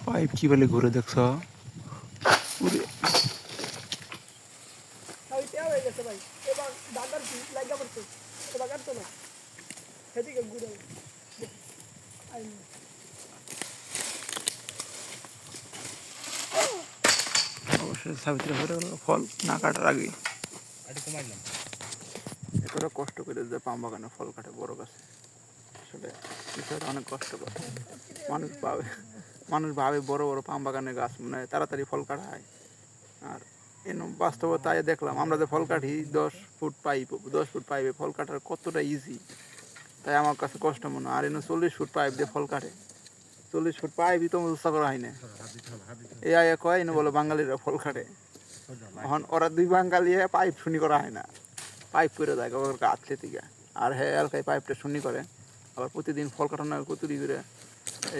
pipe কি বলে ঘুরে দেখছ ওরে হয়ে গেছে ভাই এবার দাদার কি লাগা পড়ছে এবার কাটতো না সেদিকে ঘুরে অবশ্যই সাবিত্রী হয়ে গেল ফল না কাটার আগে এতটা কষ্ট করে যে পাম বাগানে ফল কাটে বড় গাছে আসলে বিষয়টা অনেক কষ্টকর মানুষ ভাবে বড় বড় পাম বাগানের গাছ মানে তাড়াতাড়ি ফল কাটা হয় আর বাস্তবতায় দেখলাম আমরা যে ফল কাটি 10 ফুট পাইপে ফল কাটার কতটা ইজি তাই আমার কাছে কষ্ট মনে হয় আর 40 ফুট পাইপ দিয়ে ফল কাটে 40 ফুট পাইপই তো উৎসাহ করা হয় না এই আয় কয় না বলো বাঙালিরা ফল কাটে এখন ওরা 2 বাঙালি পাইপ শুনি করা হয় না পাইপ করে দেয় ওর গাছ থেকে আর হ্যাঁ এলাকায় পাইপটা শুনি করে আবার প্রতিদিন ফল কাটানো কতটি করে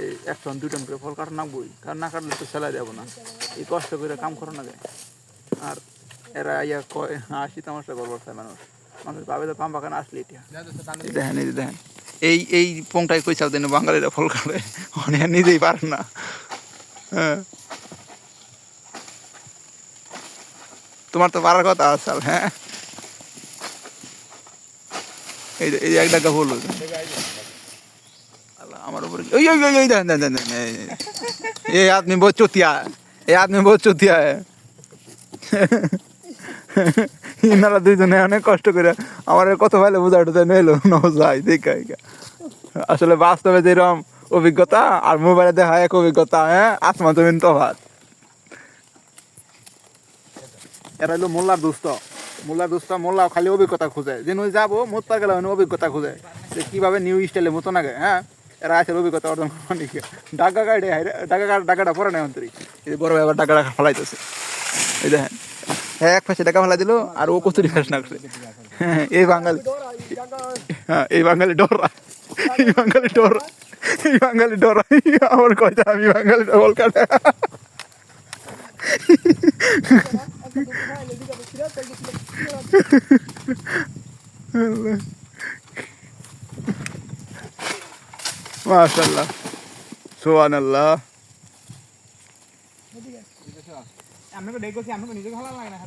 এই 1 টন 2 টন করে ফল কাটানো বই কারণ না কাটলে তো সেলাই দেবো না এই কষ্ট করে কাম করানো যায় আর এরা ইয়া কয় হাসি তামাশা করবার চায় মানুষ ভাবে তো পাম বাগান আসলে এটা দেখেন এই দেখেন এই পংটাই কই চাও দেন বাঙালিরা ফল কাটে অনেক নিজেই পারেন না হ্যাঁ তোমার তো পারার কথা আসাল হ্যাঁ এই এক টাকা ফুল আমার উপরে ये आदमी बहुत चुतिया है ये आदमी बहुत चुतिया है ইনারা দুইজনে অনেক কষ্ট করে আমার কত ভালো বোঝাটা নিলো নজাই দেখাই আসলে বাস্তবে যেরকম অভিজ্ঞতা আর মোবাইলে দেখা এক অভিজ্ঞতা হ্যাঁ আসমান জমিন তফাৎ এরা হলো মোল্লার দুস্থ মোল্লাও খালি অভিজ্ঞতা খুঁজে যে নই যাবো মোত্তা গেলে অভিজ্ঞতা খুঁজে যে কীভাবে নিউ স্টাইলে মতো না হ্যাঁ এরা আছে অভিজ্ঞতা অর্জন অনেকে ডাকাটা পরে নেই অন্তরি এই বড় ভাই আবার ডাকা ফেলাইতেছে এই দেখেন হ্যাঁ এক পাশে টাকা ফেলা দিল আর ও কচুরি খাস না হ্যাঁ এই বাঙালি হ্যাঁ এই বাঙালি ডরা আমার কয়টা আমি বাঙালি ডবল কাটে মাশাআল্লাহ সুবহানাল্লাহ আমি তো দেখছি আমি নিজে ভালো লাগে না